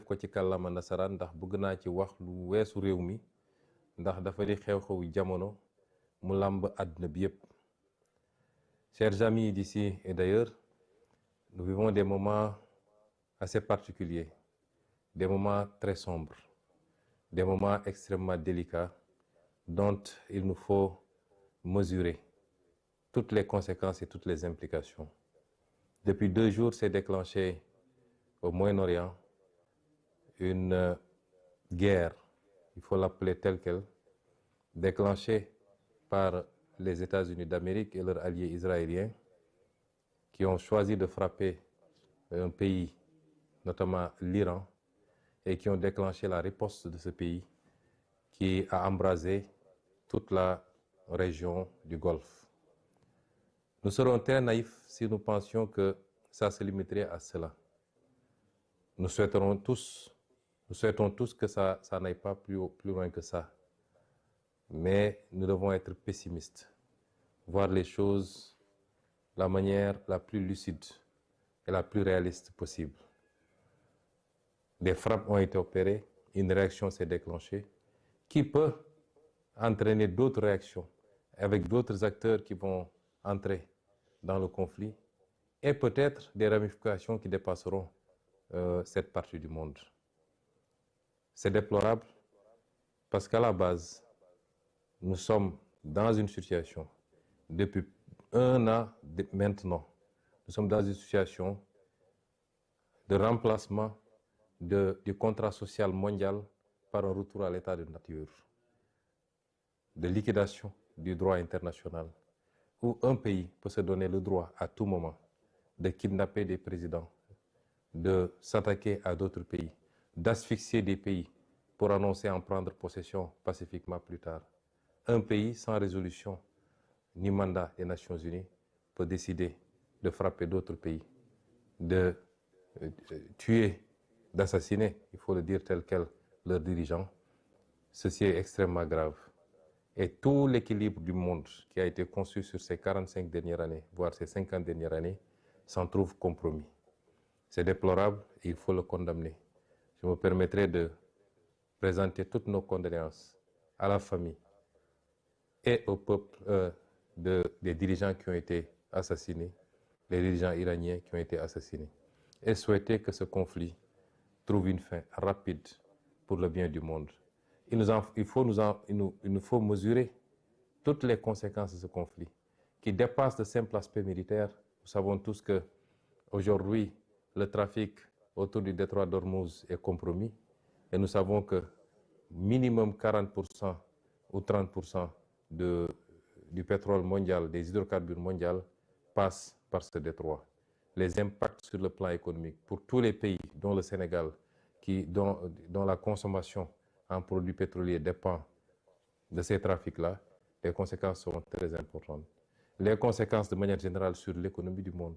ko ci kàllaama nasaraan ndax bëgg naa ci wax lu weesu réew mi ndax dafa di xew-xewu jamono mu làmb àdduna bi yépp. Chers amis d'ici et d'ailleurs, nous vivons des moments assez particuliers, des moments très sombres, des moments extrêmement délicats dont il nous faut mesurer toutes les conséquences et toutes les implications. Depuis 2 jours, s'est déclenché au Moyen-Orient une guerre, il faut l'appeler telle qu'elle, déclenchée par les États-Unis d'Amérique et leurs alliés israéliens qui ont choisi de frapper un pays, notamment l'Iran, et qui ont déclenché la riposte de ce pays qui a embrasé toute la région du Golfe. Nous serons très naïfs si nous pensions que ça se limiterait à cela. Nous souhaitons tous que ça n'aille pas plus loin que ça. Mais nous devons être pessimistes, voir les choses de la manière la plus lucide et la plus réaliste possible. Des frappes ont été opérées, une réaction s'est déclenchée, qui peut entraîner d'autres réactions avec d'autres acteurs qui vont entrer dans le conflit et peut-être des ramifications qui dépasseront cette partie du monde. C'est déplorable parce qu'à la base, nous sommes dans une situation, depuis 1 an maintenant, nous sommes dans une situation de remplacement du contrat social mondial par un retour à l'état de nature, de liquidation du droit international, où un pays peut se donner le droit à tout moment de kidnapper des présidents, de s'attaquer à d'autres pays, d'asphyxier des pays pour annoncer en prendre possession pacifiquement plus tard. Un pays sans résolution ni mandat des Nations Unies peut décider de frapper d'autres pays, de tuer, d'assassiner, il faut le dire tel quel, leurs dirigeants. Ceci est extrêmement grave. Et tout l'équilibre du monde qui a été conçu sur ces 45 dernières années, voire ces 50 dernières années, s'en trouve compromis. C'est déplorable et il faut le condamner. Je me permettrai de présenter toutes nos condoléances à la famille et au peuple des dirigeants qui ont été assassinés, les dirigeants iraniens qui ont été assassinés, et souhaiter que ce conflit trouve une fin rapide pour le bien du monde. Il nous faut mesurer toutes les conséquences de ce conflit qui dépassent le simple aspect militaire. Nous savons tous que aujourd'hui, le trafic autour du détroit d'Ormuz est compromis et nous savons que minimum 40% ou 30% du pétrole mondial, des hydrocarbures mondiaux passent par ce détroit. Les impacts sur le plan économique pour tous les pays, dont le Sénégal, dont la consommation en produits pétroliers dépend de ces trafics-là, les conséquences seront très importantes. Les conséquences de manière générale sur l'économie du monde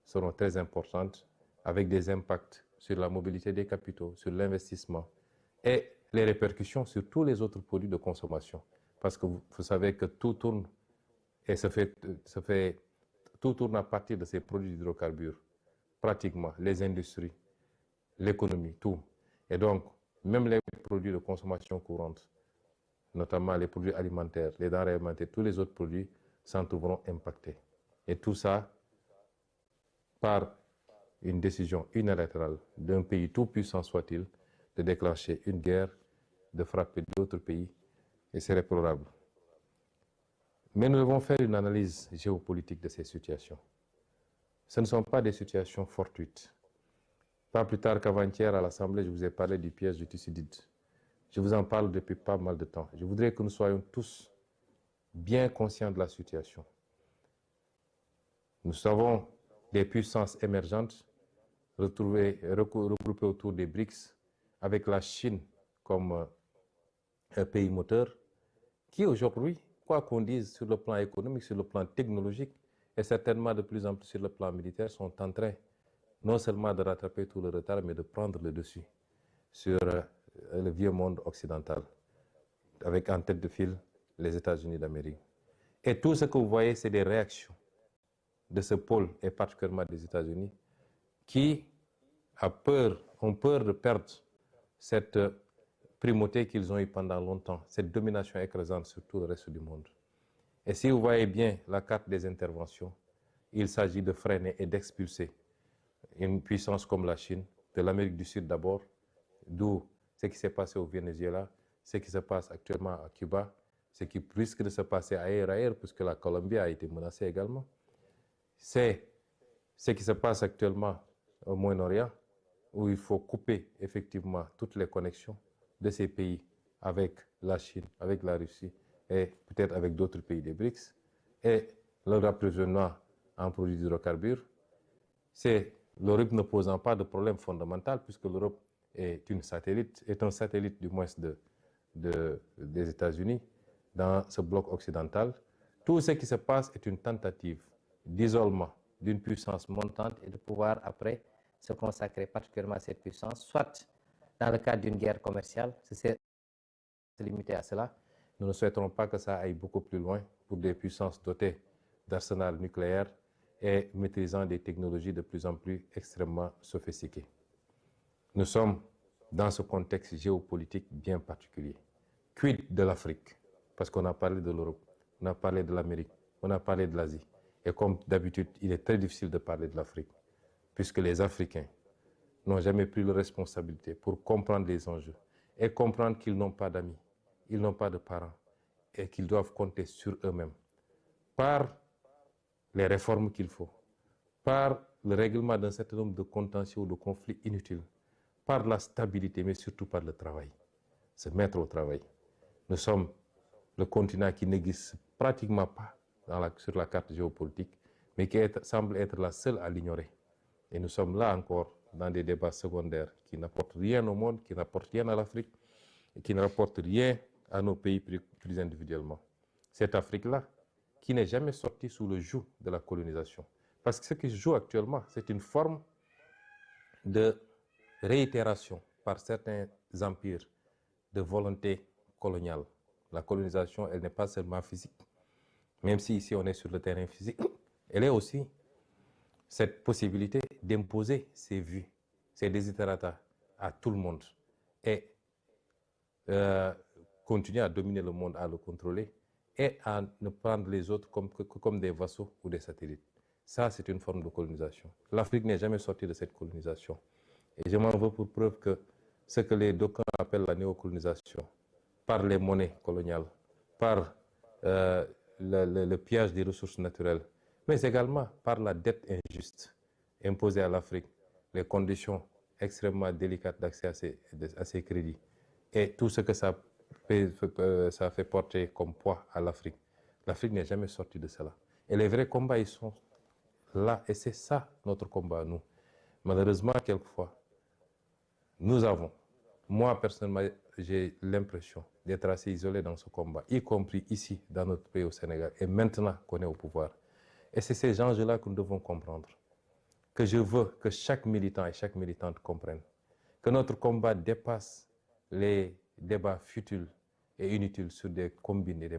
seront très importantes, avec des impacts sur la mobilité des capitaux, sur l'investissement et les répercussions sur tous les autres produits de consommation. Parce que vous savez que tout tourne et tout tourne à partir de ces produits d'hydrocarbures, pratiquement, les industries, l'économie, tout. Et donc, même les produits de consommation courante, notamment les produits alimentaires, les denrées alimentaires, tous les autres produits s'en trouveront impactés. Et tout ça par une décision unilatérale d'un pays tout puissant soit-il, de déclencher une guerre, de frapper d'autres pays, et c'est déplorable. Mais nous devons faire une analyse géopolitique de ces situations. Ce ne sont pas des situations fortuites. Pas plus tard qu'avant-hier à l'Assemblée, je vous ai parlé du piège de Thucydide. Je vous en parle depuis pas mal de temps. Je voudrais que nous soyons tous bien conscients de la situation. Nous savons des puissances émergentes regroupées autour des BRICS, avec la Chine comme un pays moteur, qui aujourd'hui, quoi qu'on dise sur le plan économique, sur le plan technologique, et certainement de plus en plus sur le plan militaire, sont en train non seulement de rattraper tout le retard, mais de prendre le dessus sur le vieux monde occidental, avec en tête de file les États-Unis d'Amérique. Et tout ce que vous voyez, c'est des réactions de ce pôle, et particulièrement des États-Unis, qui a peur ont peur de perdre cette primauté qu'ils ont eue pendant longtemps, cette domination écrasante sur tout le reste du monde. Et si vous voyez bien la carte des interventions, il s'agit de freiner et d'expulser une puissance comme la Chine, de l'Amérique du Sud d'abord, d'où ce qui s'est passé au Venezuela, ce qui se passe actuellement à Cuba, ce qui risque de se passer ailleurs, puisque la Colombie a été menacée également. C'est ce qui se passe actuellement au Moyen-Orient, où il faut couper effectivement toutes les connexions de ces pays avec la Chine, avec la Russie et peut-être avec d'autres pays des BRICS, et leur approvisionnement en produits d'hydrocarbures. C'est l'Europe ne posant pas de problème fondamental, puisque l'Europe est un satellite du moins des États-Unis dans ce bloc occidental. Tout ce qui se passe est une tentative d'isolement d'une puissance montante et de pouvoir après se consacrer particulièrement à cette puissance, soit dans le cadre d'une guerre commerciale, c'est limité à cela. Nous ne souhaiterons pas que ça aille beaucoup plus loin pour des puissances dotées d'arsenal nucléaire et maîtrisant des technologies de plus en plus extrêmement sophistiquées. Nous sommes dans ce contexte géopolitique bien particulier. Quid de l'Afrique? Parce qu'on a parlé de l'Europe, on a parlé de l'Amérique, on a parlé de l'Asie. Et comme d'habitude, il est très difficile de parler de l'Afrique, puisque les Africains n'ont jamais pris la responsabilité pour comprendre les enjeux et comprendre qu'ils n'ont pas d'amis, ils n'ont pas de parents et qu'ils doivent compter sur eux-mêmes par les réformes qu'il faut, par le règlement d'un certain nombre de contentieux ou de conflits inutiles, par la stabilité, mais surtout par le travail, se mettre au travail. Nous sommes le continent qui n'existe pratiquement pas sur la carte géopolitique, mais qui semble être la seule à l'ignorer. Et nous sommes là encore dans des débats secondaires qui n'apportent rien au monde, qui n'apportent rien à l'Afrique, et qui ne rapportent rien à nos pays plus individuellement. Cette Afrique-là, qui n'est jamais sortie sous le joug de la colonisation. Parce que ce qui se joue actuellement, c'est une forme de réitération par certains empires de volonté coloniale. La colonisation, elle n'est pas seulement physique, même si ici on est sur le terrain physique, elle est aussi cette possibilité d'imposer ses vues, ses desiderata à tout le monde et continuer à dominer le monde, à le contrôler et à ne prendre les autres comme des vassaux ou des satellites. Ça, c'est une forme de colonisation. L'Afrique n'est jamais sortie de cette colonisation. Et je m'en veux pour preuve que ce que les d'aucuns appellent la néocolonisation, par les monnaies coloniales, par le pillage des ressources naturelles, mais également par la dette injuste imposée à l'Afrique, les conditions extrêmement délicates d'accès à ces crédits et tout ce que ça fait porter comme poids à l'Afrique. L'Afrique n'est jamais sortie de cela. Et les vrais combats, ils sont là. Et c'est ça notre combat, nous. Malheureusement, quelquefois, moi personnellement, j'ai l'impression d'être assez isolé dans ce combat, y compris ici, dans notre pays au Sénégal, et maintenant qu'on est au pouvoir. Et c'est ces enjeux-là que nous devons comprendre. Que je veux que chaque militant et chaque militante comprennent. Que notre combat dépasse les débats futiles et inutiles sur des combines et des